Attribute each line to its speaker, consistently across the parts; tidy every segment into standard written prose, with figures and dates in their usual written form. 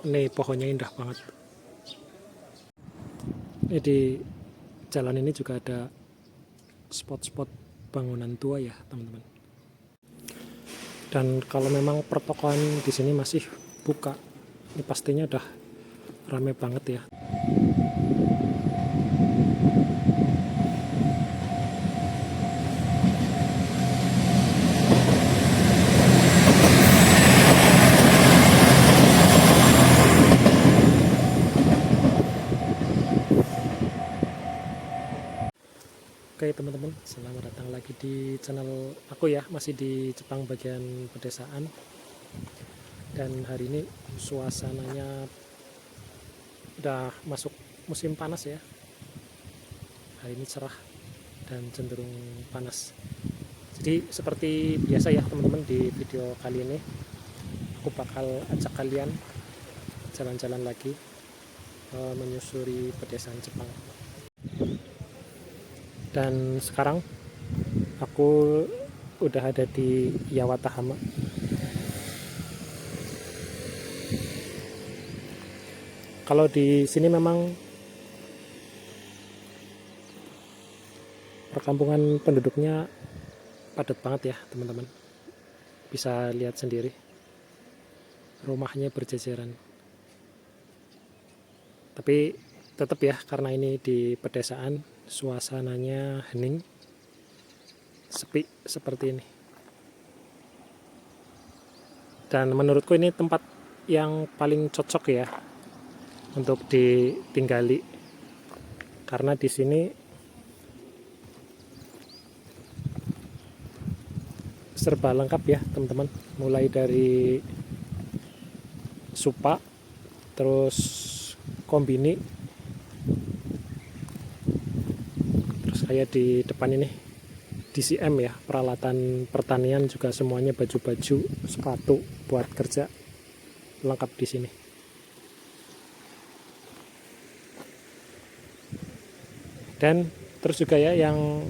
Speaker 1: Ini pohonnya indah banget. Ini di jalan ini juga ada spot-spot bangunan tua ya teman-teman. Dan kalau memang pertokoan di sini masih buka, ini pastinya udah rame banget ya. Oke teman-teman, selamat datang lagi di channel aku ya, masih di Jepang bagian pedesaan. Dan hari ini suasananya udah masuk musim panas ya. Hari ini cerah dan cenderung panas. Jadi seperti biasa ya teman-teman, di video kali ini aku bakal ajak kalian jalan-jalan lagi menyusuri pedesaan Jepang. Dan sekarang aku udah ada di Yawatahama. Kalau di sini memang perkampungan penduduknya padat banget ya teman-teman. Bisa lihat sendiri, rumahnya berjejeran. Tapi tetap ya, karena ini di pedesaan, suasananya hening, sepi seperti ini. Dan menurutku ini tempat yang paling cocok ya untuk ditinggali, karena di sini serba lengkap ya teman-teman, mulai dari supa, terus kombini, terus kayak di depan ini DCM ya, peralatan pertanian juga semuanya, baju-baju, sepatu buat kerja, lengkap di sini. Dan terus juga ya yang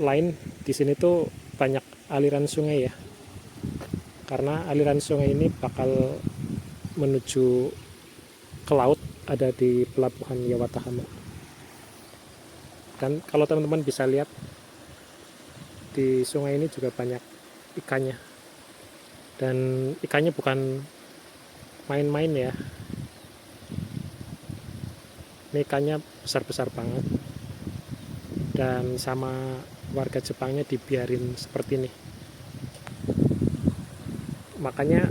Speaker 1: lain di sini tuh banyak aliran sungai ya, karena aliran sungai ini bakal menuju ke laut, ada di pelabuhan Yawatahama. Dan kalau teman-teman bisa lihat, di sungai ini juga banyak ikannya, dan ikannya bukan main-main ya. Ini ikannya besar-besar banget, dan sama warga Jepangnya dibiarin seperti ini. Makanya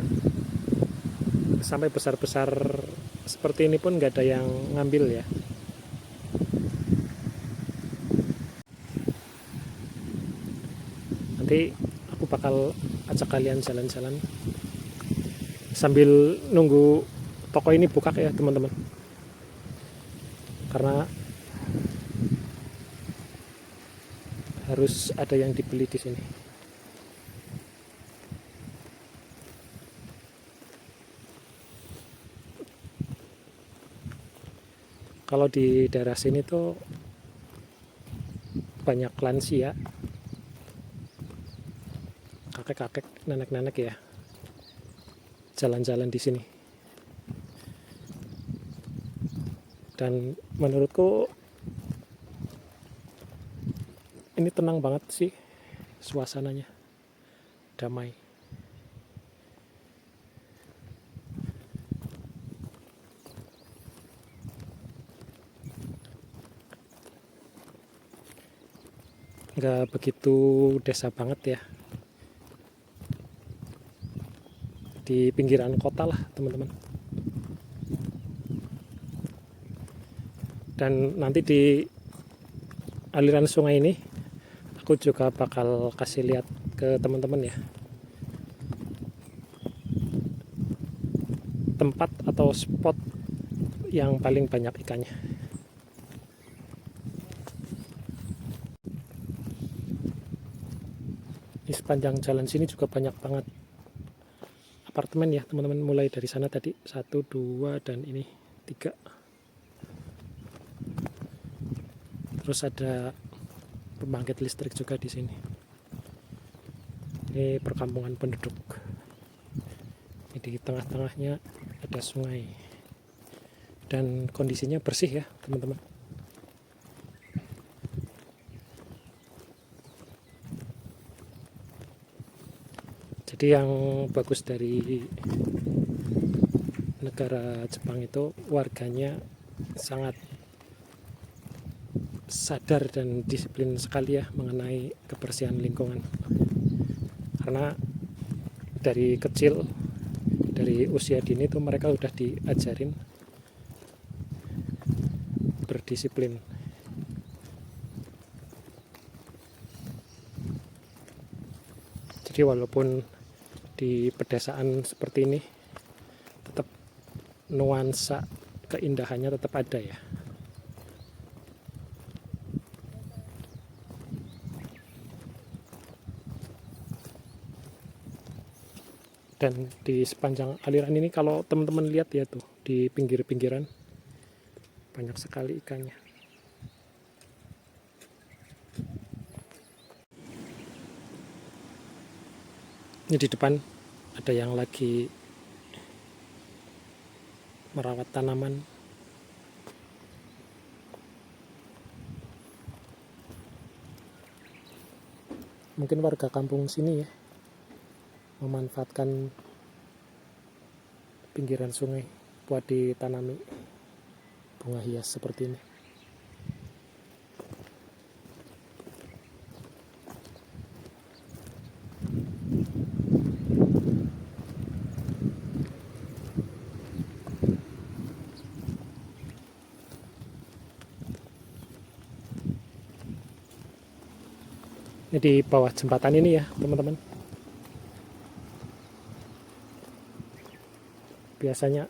Speaker 1: sampai besar-besar seperti ini pun nggak ada yang ngambil ya. Nanti aku bakal ajak kalian jalan-jalan sambil nunggu toko ini buka ya teman-teman, karena harus ada yang dibeli di sini. Kalau di daerah sini tuh banyak lansia, kakek-kakek, nenek-nenek ya, jalan-jalan di sini. Dan menurutku ini tenang banget sih suasananya, damai. Nggak begitu desa banget ya, di pinggiran kota lah teman-teman. Dan nanti di aliran sungai ini aku juga bakal kasih lihat ke teman-teman ya, tempat atau spot yang paling banyak ikannya. Di sepanjang jalan sini juga banyak banget apartemen ya teman-teman, mulai dari sana tadi 1, 2, dan ini 3. Terus ada pembangkit listrik juga di sini. Ini perkampungan penduduk. Ini di tengah-tengahnya ada sungai dan kondisinya bersih ya teman-teman. Jadi yang bagus dari negara Jepang itu warganya sangat sadar dan disiplin sekali ya mengenai kebersihan lingkungan. Karena dari kecil, dari usia dini tuh mereka udah diajarin berdisiplin. Jadi walaupun di pedesaan seperti ini tetap nuansa keindahannya tetap ada ya. Dan di sepanjang aliran ini kalau teman-teman lihat ya tuh di pinggir-pinggiran banyak sekali ikannya. Ini di depan ada yang lagi merawat tanaman. Mungkin warga kampung sini ya memanfaatkan pinggiran sungai buat ditanami bunga hias seperti ini. Ini di bawah jembatan ini ya teman-teman. Biasanya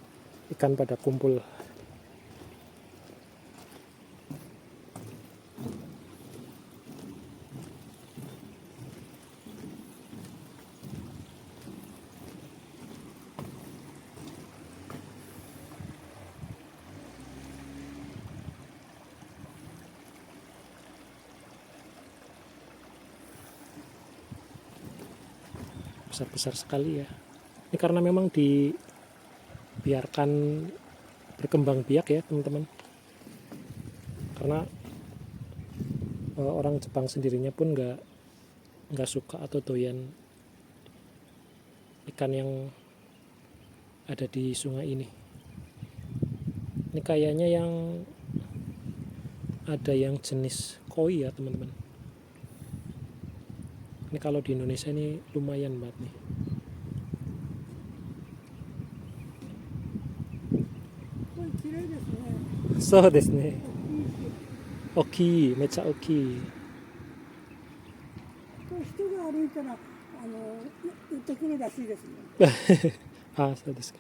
Speaker 1: ikan pada kumpul. Besar-besar sekali ya. Ini karena memang dibiarkan berkembang biak ya teman-teman. Karena orang Jepang sendirinya pun nggak suka atau doyan ikan yang ada di sungai ini. Ini kayaknya yang ada yang jenis koi ya teman-teman. Ini kalau di Indonesia ini lumayan banget nih. So desu ne. Oki, mecha oki.
Speaker 2: 人が歩いたら言ってくるらしいですね。
Speaker 1: あ、そうですか。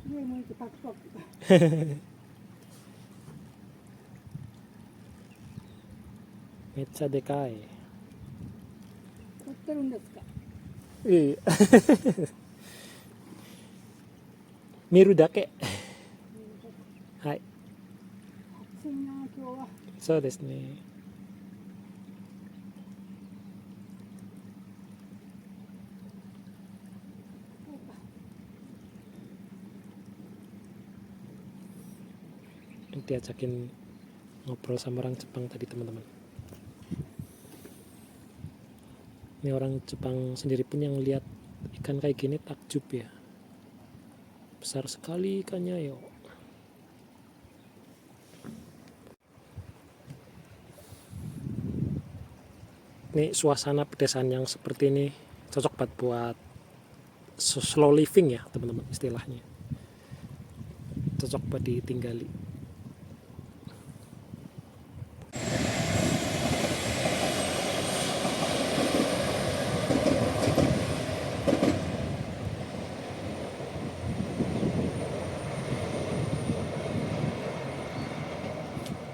Speaker 2: 上向いてパクパク。
Speaker 1: めっちゃでかい。
Speaker 2: 撮ってるんですか。
Speaker 1: いい。見るだけ。はい。
Speaker 2: 暑いな今日は。
Speaker 1: そうですね。Diajakin ngobrol sama orang Jepang tadi teman-teman. Ini orang Jepang sendiri pun yang lihat ikan kayak gini takjub ya. Besar sekali ikannya yo. Ini suasana pedesaan yang seperti ini cocok buat slow living ya teman-teman istilahnya. Cocok buat ditinggali.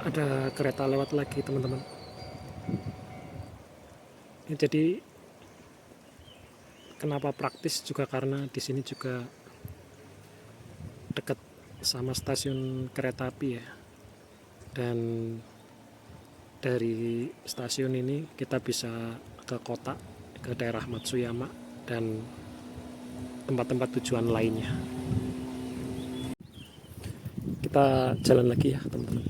Speaker 1: Ada kereta lewat lagi teman-teman. Ini jadi kenapa praktis juga karena di sini juga dekat sama stasiun kereta api ya. Dan dari stasiun ini kita bisa ke kota, ke daerah Matsuyama dan tempat-tempat tujuan lainnya. Kita jalan lagi ya teman-teman.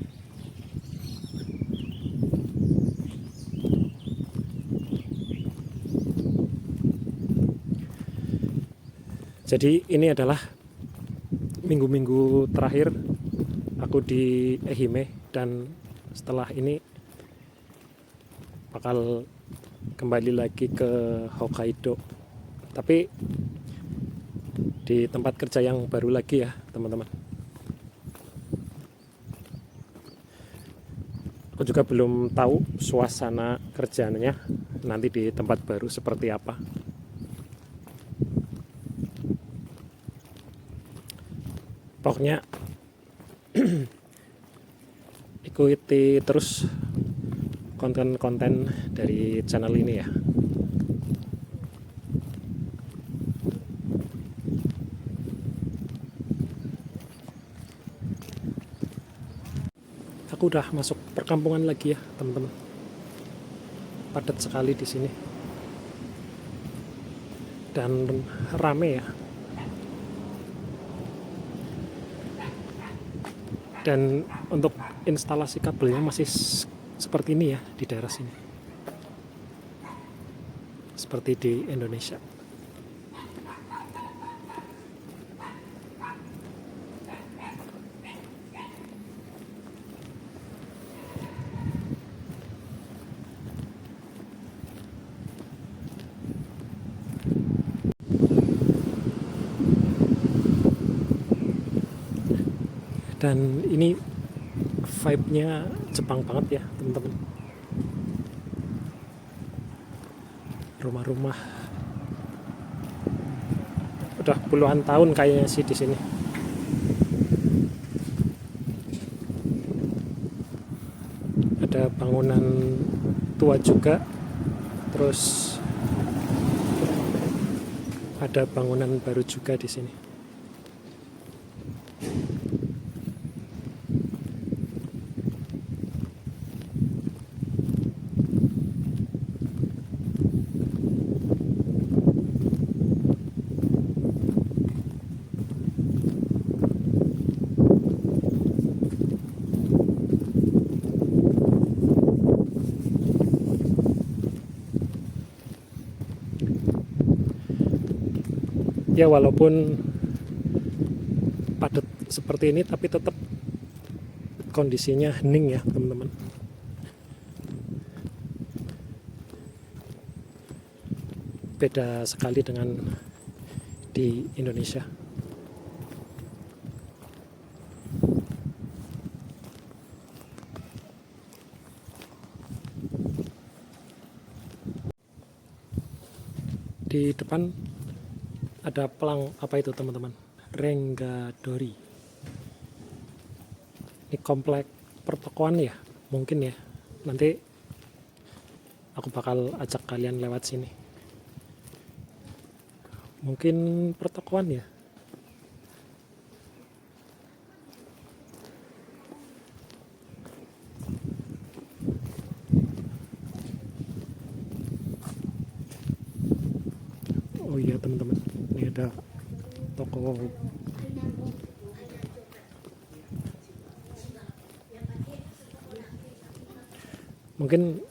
Speaker 1: Jadi ini adalah minggu-minggu terakhir aku di Ehime, dan setelah ini bakal kembali lagi ke Hokkaido, tapi di tempat kerja yang baru lagi ya teman-teman. Aku juga belum tahu suasana kerjanya nanti di tempat baru seperti apa. Pokoknya ikuti terus konten-konten dari channel ini ya. Aku udah masuk perkampungan lagi ya teman-teman. Padat sekali di sini dan rame ya. Dan untuk instalasi kabelnya masih seperti ini ya di daerah sini, seperti di Indonesia. Dan ini vibe-nya Jepang banget ya teman-teman. Rumah-rumah udah puluhan tahun kayaknya sih di sini. Ada bangunan tua juga, terus ada bangunan baru juga di sini. Ya walaupun padat seperti ini tapi tetap kondisinya hening ya teman-teman. Beda sekali dengan di Indonesia. Di depan ada pelang apa itu teman-teman? Renggadori. Ini komplek pertokoan ya, mungkin ya. Nanti aku bakal ajak kalian lewat sini. Mungkin pertokoan ya. Oh iya teman-teman, ini ada toko. Mungkin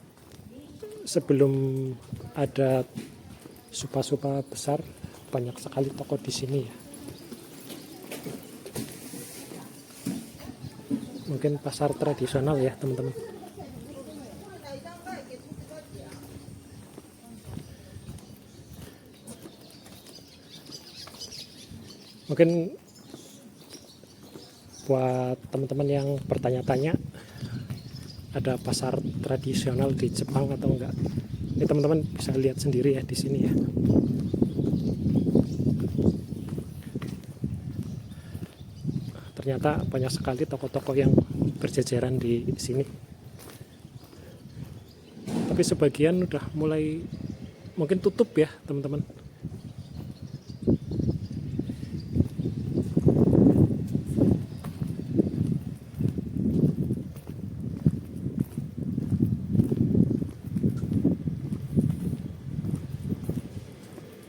Speaker 1: sebelum ada supa-supa besar, banyak sekali toko di sini ya. Mungkin pasar tradisional ya teman-teman. Mungkin buat teman-teman yang bertanya-tanya, ada pasar tradisional di Jepang atau enggak? Ini teman-teman bisa lihat sendiri ya di sini ya. Ternyata banyak sekali toko-toko yang berjajaran di sini. Tapi sebagian udah mulai mungkin tutup ya teman-teman.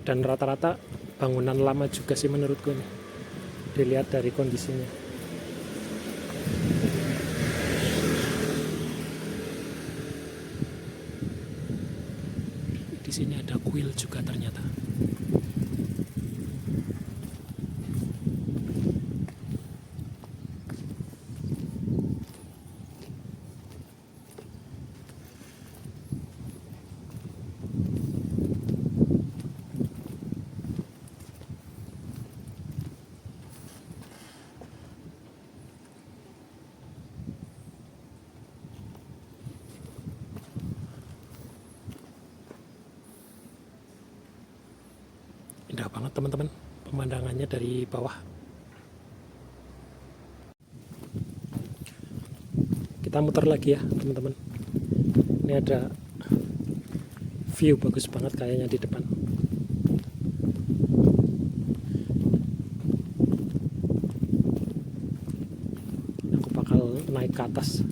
Speaker 1: dan rata-rata bangunan lama juga sih menurutku nih, dilihat dari kondisinya. Di sini ada kuil juga ternyata. Indah banget teman-teman pemandangannya dari bawah. Kita muter lagi ya teman-teman. Ini ada view bagus banget kayaknya di depan. Aku bakal naik ke atas.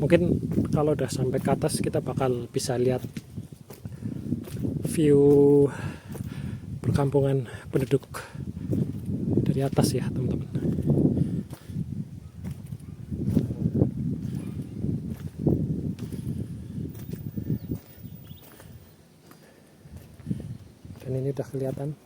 Speaker 1: Mungkin kalau udah sampai ke atas kita bakal bisa lihat view perkampungan penduduk dari atas ya teman-teman. Dan ini udah kelihatan.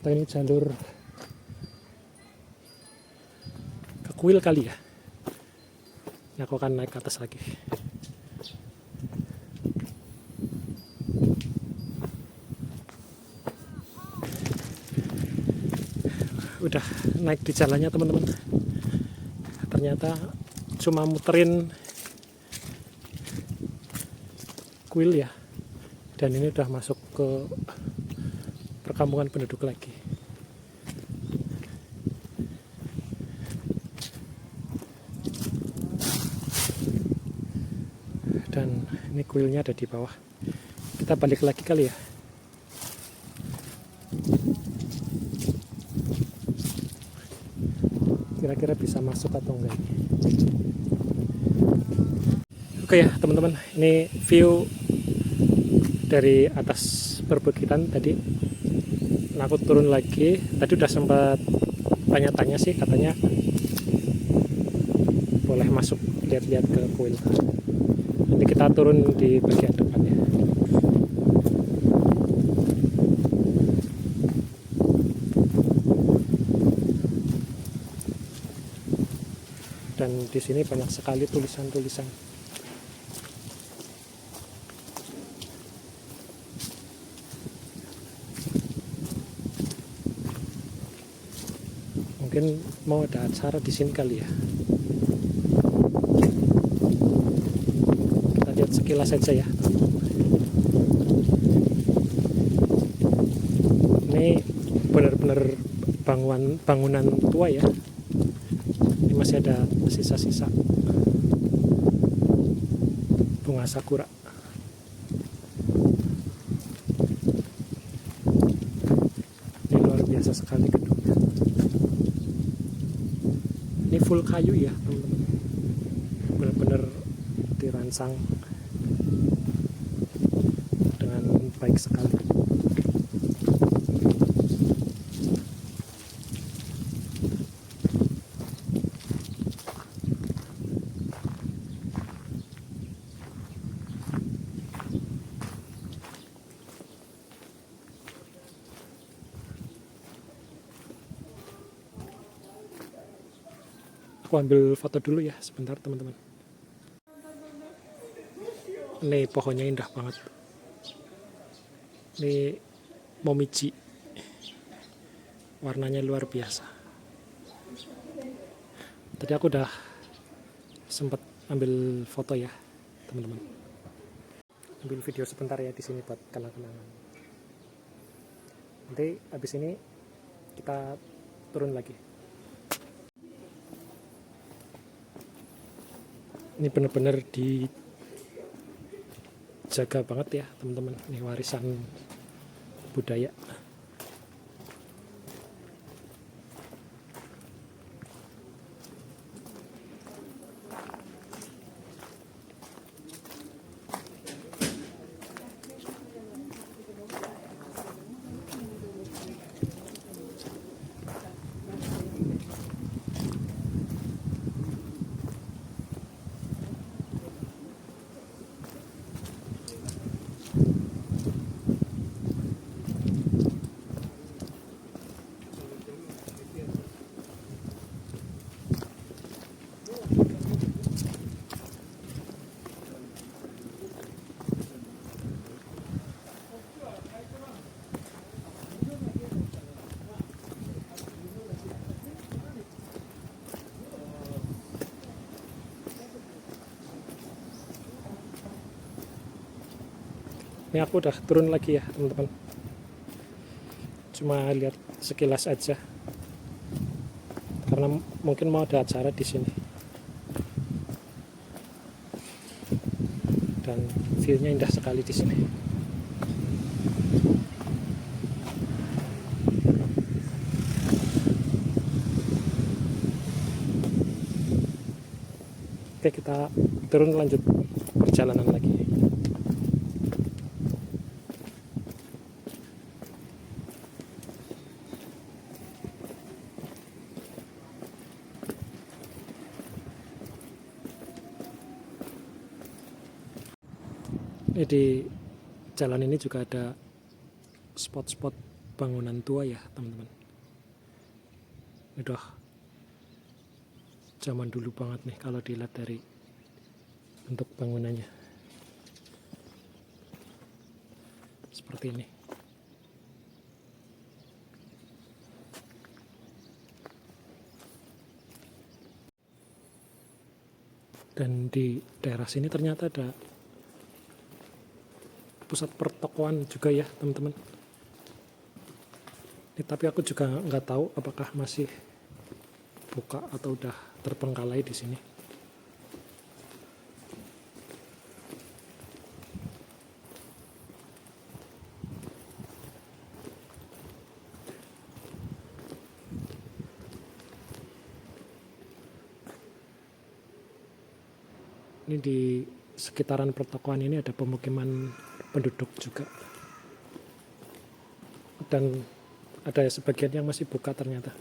Speaker 1: Atau ini jalur ke kuil kali ya. Ini aku akan naik ke atas lagi. Udah naik di jalannya teman-teman. Ternyata cuma muterin kuil ya. Dan ini udah masuk ke perkampungan penduduk lagi. Dan ini kuilnya ada di bawah. Kita balik lagi kali ya. Kira-kira bisa masuk atau enggak ini. Oke ya teman-teman, ini view dari atas perbukitan tadi. Nah, aku turun lagi. Tadi udah sempat tanya-tanya sih, katanya boleh masuk lihat-lihat ke kuil. Nanti kita turun di bagian depannya. Dan di sini banyak sekali tulisan-tulisan. Mungkin mau ada acara di sini kali ya. Kita lihat sekilas saja ya. Ini benar-benar bangunan tua ya. Ini masih ada sisa-sisa bunga sakura. Ini luar biasa sekali gedungnya. Ini full kayu ya teman-teman, benar-benar dirancang dengan baik sekali. Aku ambil foto dulu ya sebentar teman-teman. Ini pohonnya indah banget. Ini momiji. Warnanya luar biasa. Tadi aku udah sempat ambil foto ya teman-teman. Ambil video sebentar ya di sini buat kenang-kenangan. Nanti habis ini kita turun lagi. Ini benar-benar dijaga banget ya teman-teman. Ini warisan budaya. Ini aku udah turun lagi ya teman-teman. Cuma lihat sekilas aja. Karena mungkin mau ada acara di sini. Dan view-nya indah sekali di sini. Oke, kita turun lanjut perjalanan lagi. Ini di jalan ini juga ada spot-spot bangunan tua ya teman-teman. Ini udah zaman dulu banget nih kalau dilihat dari bentuk bangunannya. Seperti ini. Dan di daerah sini ternyata ada pusat pertokoan juga ya teman-teman. Tapi aku juga nggak tahu apakah masih buka atau udah terbengkalai di sini. Ini di sekitaran pertokoan ini ada pemukiman penduduk juga. Dan ada sebagian yang masih buka ternyata.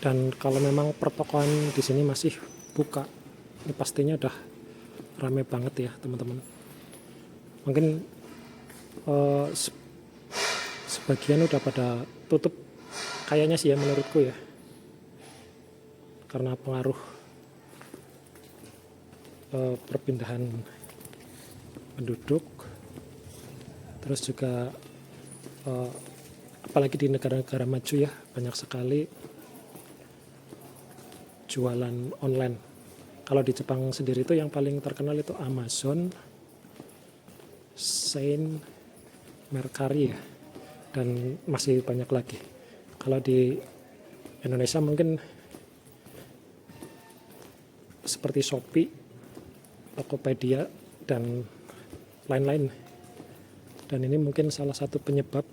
Speaker 1: Dan kalau memang pertokoan di sini masih buka, ini pastinya udah rame banget ya teman-teman. Mungkin sebagian udah pada tutup, kayaknya sih ya menurutku ya, karena pengaruh perpindahan penduduk, terus juga apalagi di negara-negara maju ya, banyak sekali jualan online. Kalau di Jepang sendiri itu yang paling terkenal itu Amazon, Shein, Mercari ya, dan masih banyak lagi. Kalau di Indonesia mungkin seperti Shopee, Tokopedia, dan lain-lain. Dan ini mungkin salah satu penyebab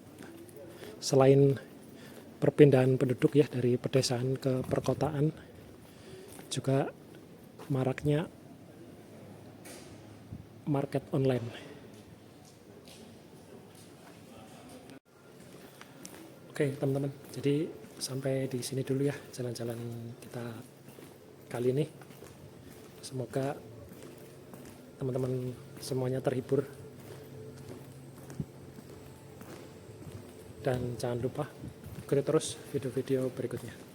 Speaker 1: selain perpindahan penduduk ya dari pedesaan ke perkotaan, juga maraknya market online. Oke teman-teman, jadi sampai di sini dulu ya jalan-jalan kita kali ini. Semoga teman-teman semuanya terhibur, dan jangan lupa ikuti terus video-video berikutnya.